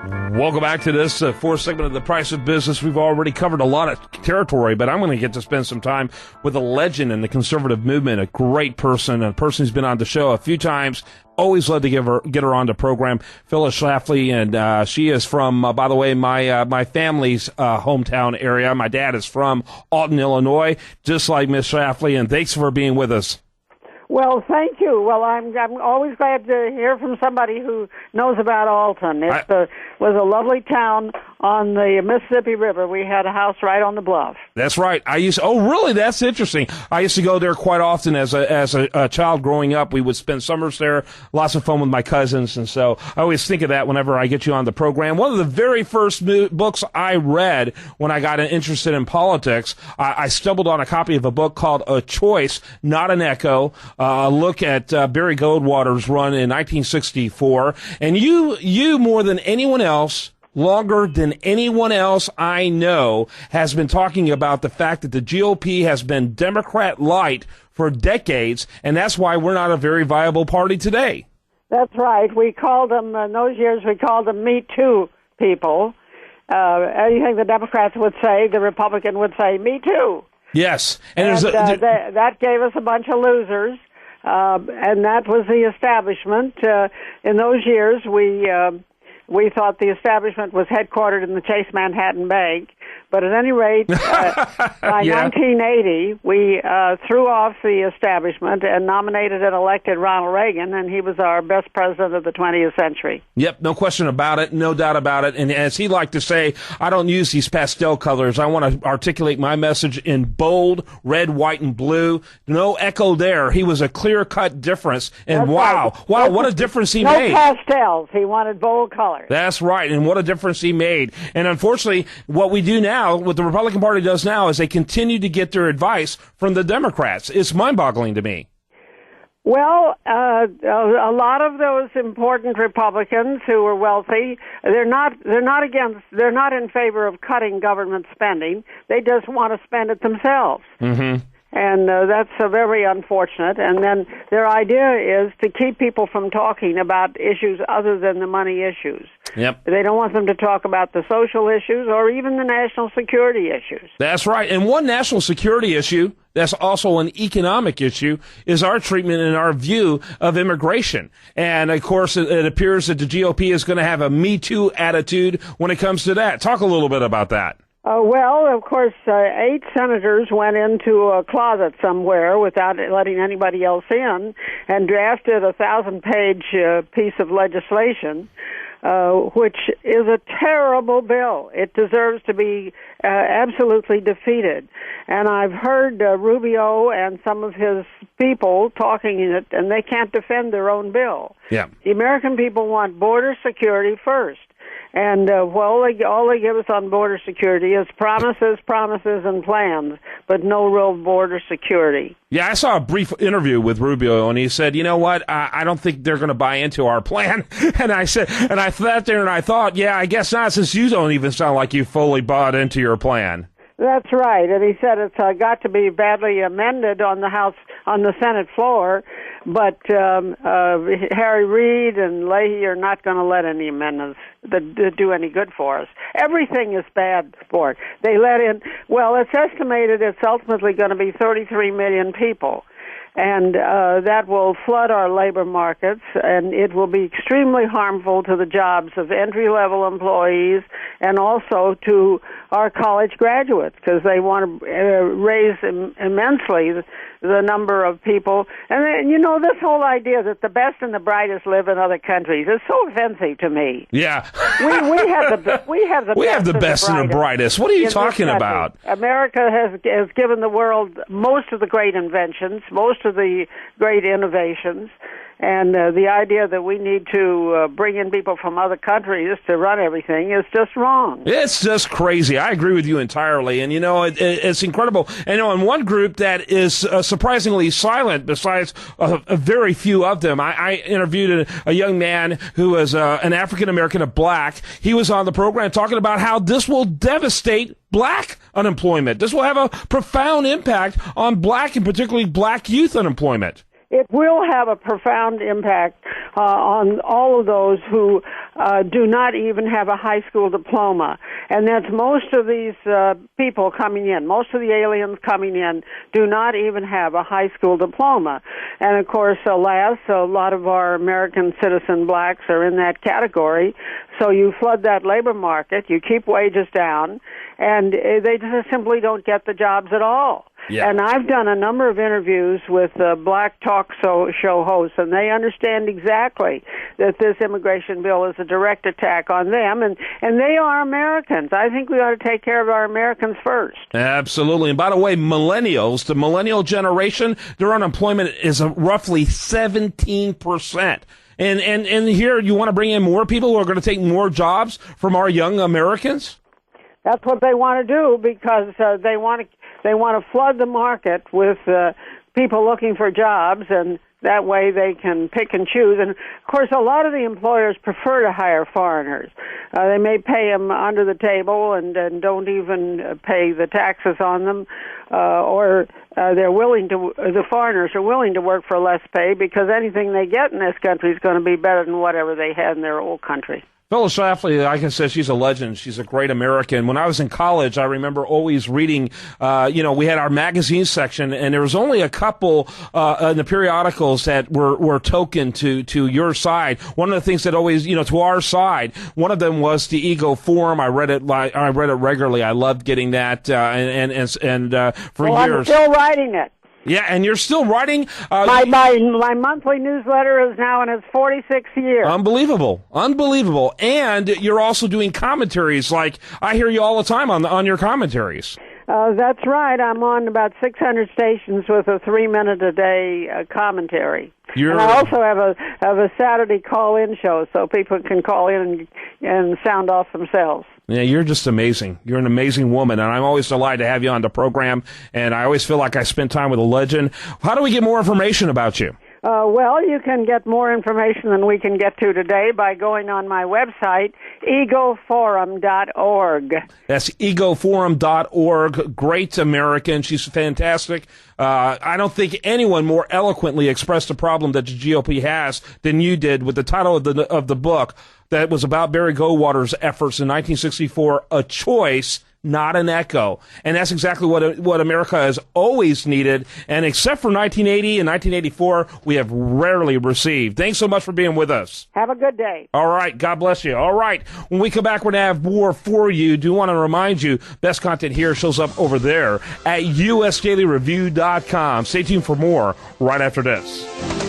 Welcome back to this fourth segment of The Price of Business. We've already covered a lot of territory, but I'm going to get to spend some time with a legend in the conservative movement, a great person, a person who's been on the show a few times. Always love to get her on the program, Phyllis Schlafly, and she is from, by the way, my family's hometown area. My dad is from Alton, Illinois, just like Miss Schlafly, and thanks for being with us. Well, thank you. Well, I'm always glad to hear from somebody who knows about Alton. It was a lovely town on the Mississippi River. We had a house right on the bluff. That's right. Oh, really? That's interesting. I used to go there quite often as a child growing up. We would spend summers there, lots of fun with my cousins, and so I always think of that whenever I get you on the program. One of the very first books I read when I got interested in politics, I stumbled on a copy of a book called A Choice, Not an Echo, a look at Barry Goldwater's run in 1964. And you more than anyone else, longer than anyone else I know, has been talking about the fact that the GOP has been Democrat light for decades, and that's why we're not a very viable party today. That's right. We called them, in those years, we called them Me Too people. Anything the Democrats would say, the Republican would say, Me Too. Yes. And that gave us a bunch of losers. And that was the establishment. In those years, we thought the establishment was headquartered in the Chase Manhattan Bank. But at any rate, by 1980, we threw off the establishment and nominated and elected Ronald Reagan, and he was our best president of the 20th century. Yep, no question about it, no doubt about it. And as he liked to say, I don't use these pastel colors. I want to articulate my message in bold, red, white, and blue. No echo there. He was a clear-cut difference. And wow, what a difference he made. No pastels. He wanted bold colors. That's right, and what a difference he made. And unfortunately, what we do now, what the Republican Party does now, is they continue to get their advice from the Democrats. It's mind-boggling to me. Well, a lot of those important Republicans who are wealthy, they're not in favor of cutting government spending. They just want to spend it themselves. Mm-hmm. And that's very unfortunate. And then their idea is to keep people from talking about issues other than the money issues. Yep. They don't want them to talk about the social issues or even the national security issues. That's right. And one national security issue that's also an economic issue is our treatment and our view of immigration. And, of course, it appears that the GOP is going to have a Me Too attitude when it comes to that. Talk a little bit about that. Well, of course, 8 senators went into a closet somewhere without letting anybody else in and drafted a 1,000-page piece of legislation, which is a terrible bill. It deserves to be absolutely defeated. And I've heard Rubio and some of his people talking in it, and they can't defend their own bill. Yeah. The American people want border security first. And all they give us on border security is promises, and plans, but no real border security. Yeah, I saw a brief interview with Rubio, and he said, you know what, I don't think they're going to buy into our plan. And I sat there and I thought, yeah, I guess not, since you don't even sound like you fully bought into your plan. That's right, and he said it's got to be badly amended on the Senate floor, but Harry Reid and Leahy are not going to let any amendments that do any good for us. Everything is bad for it. They let in, well, it's estimated it's ultimately going to be 33 million people. And that will flood our labor markets, and it will be extremely harmful to the jobs of entry-level employees and also to our college graduates, because they want to raise immensely the number of people. And then, this whole idea that the best and the brightest live in other countries is so offensive to me. Yeah. we have the best and the brightest. What are you talking about? America has given the world most of the great inventions, most of the great innovations, and the idea that we need to bring in people from other countries to run everything is just wrong. It's just crazy. I agree with you entirely. And, it's incredible. And, in one group that is surprisingly silent, besides a very few of them, I interviewed a young man who was an African-American, a black. He was on the program talking about how this will devastate black unemployment. This will have a profound impact on black and particularly black youth unemployment. It will have a profound impact on all of those who do not even have a high school diploma. And that's most of these people coming in. Most of the aliens coming in do not even have a high school diploma. And, of course, alas, a lot of our American citizen blacks are in that category. So you flood that labor market, you keep wages down, and they just simply don't get the jobs at all. Yeah. And I've done a number of interviews with black talk show hosts, and they understand exactly that this immigration bill is a direct attack on them, and they are Americans. I think we ought to take care of our Americans first. Absolutely. And by the way, millennials, the millennial generation, their unemployment is roughly 17%. And here you want to bring in more people who are going to take more jobs from our young Americans? That's what they want to do, because they want to flood the market with people looking for jobs, and that way they can pick and choose. And, of course, a lot of the employers prefer to hire foreigners. They may pay them under the table and don't even pay the taxes on them, or the foreigners are willing to work for less pay, because anything they get in this country is going to be better than whatever they had in their old country. Phyllis Schlafly, like I said, she's a legend. She's a great American. When I was in college, I remember always reading, we had our magazine section, and there was only a couple in the periodicals that were token to your side. One of the things that always, to our side, one of them was the Ego Forum. I read it regularly. I loved getting that, for years. I'm still writing it. Yeah, and you're still writing? My monthly newsletter is now in its 46th year. Unbelievable. And you're also doing commentaries. Like, I hear you all the time on your commentaries. That's right. I'm on about 600 stations with a 3-minute-a-day commentary. And I also have a Saturday call-in show, so people can call in and sound off themselves. Yeah, you're just amazing. You're an amazing woman, and I'm always delighted to have you on the program, and I always feel like I spent time with a legend. How do we get more information about you? Well, you can get more information than we can get to today by going on my website, egoforum.org. That's egoforum.org. Great American. She's fantastic. I don't think anyone more eloquently expressed the problem that the GOP has than you did with the title of the book that was about Barry Goldwater's efforts in 1964, A Choice, Not an Echo. And that's exactly what America has always needed. And except for 1980 and 1984, we have rarely received. Thanks so much for being with us. Have a good day. All right. God bless you. All right. When we come back, we're going to have more for you. Do want to remind you, best content here shows up over there at usdailyreview.com. Stay tuned for more right after this.